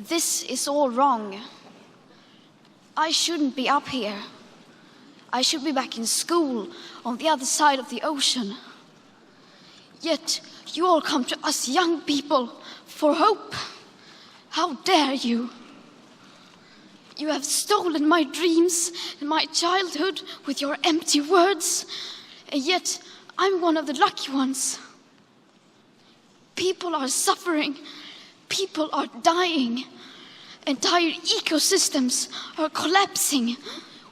This is all wrong. I shouldn't be up here. I should be back in school on the other side of the ocean. Yet you all come to us young people for hope. How dare you? You have stolen my dreams and my childhood with your empty words, and yet I'm one of the lucky ones. People are suffering, people are dying, entire ecosystems are collapsing.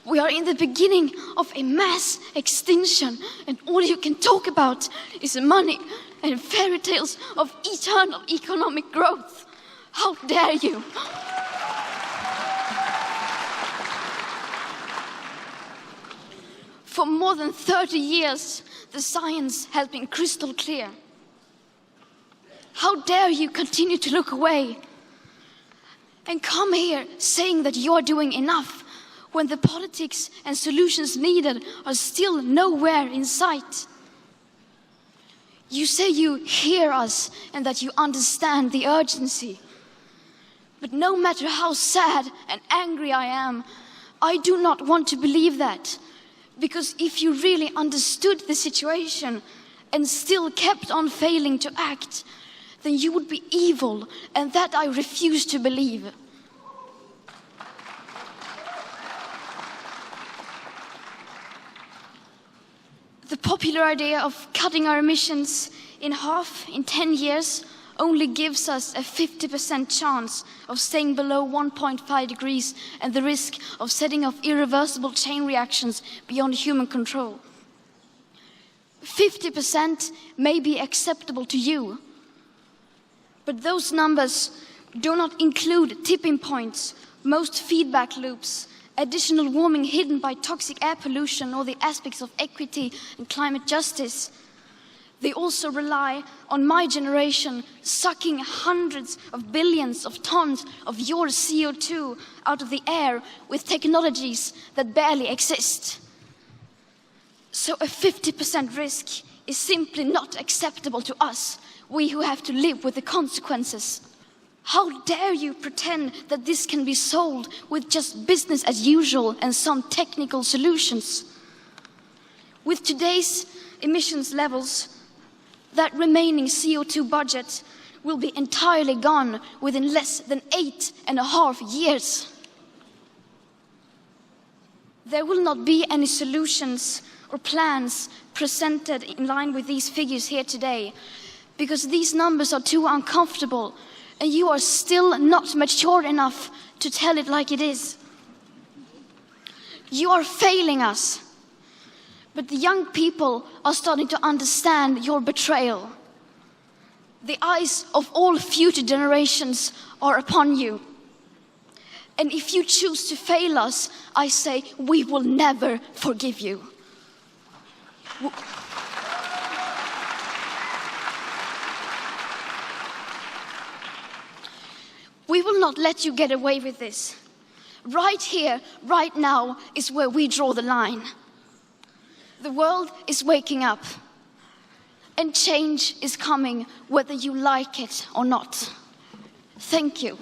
We are in the beginning of a mass extinction, and all you can talk about is money and fairy tales of eternal economic growth. How dare you? For more than 30 years, the science has been crystal clear. How dare you continue to look away and come here saying that you're doing enough when the politics and solutions needed are still nowhere in sight? You say you hear us and that you understand the urgency. But no matter how sad and angry I am, I do not want to believe that. Because if you really understood the situation and still kept on failing to act, then you would be evil, and that I refuse to believe. The popular idea of cutting our emissions in half in 10 years only gives us a 50% chance of staying below 1.5 degrees and the risk of setting off irreversible chain reactions beyond human control. 50% may be acceptable to you, but those numbers do not include tipping points, most feedback loops, additional warming hidden by toxic air pollution, or the aspects of equity and climate justice. They also rely on my generation sucking hundreds of billions of tons of your CO2 out of the air with technologies that barely exist. So a 50% risk is simply not acceptable to us, we who have to live with the consequences. How dare you pretend that this can be solved with just business as usual and some technical solutions? With today's emissions levels, that remaining CO2 budget will be entirely gone within less than 8.5 years. There will not be any solutions or plans presented in line with these figures here today, because these numbers are too uncomfortable and you are still not mature enough to tell it like it is. You are failing us. But the young people are starting to understand your betrayal. The eyes of all future generations are upon you. And if you choose to fail us, I say we will never forgive you. We will not let you get away with this. Right here, right now, is where we draw the line. The world is waking up, and change is coming whether you like it or not. Thank you.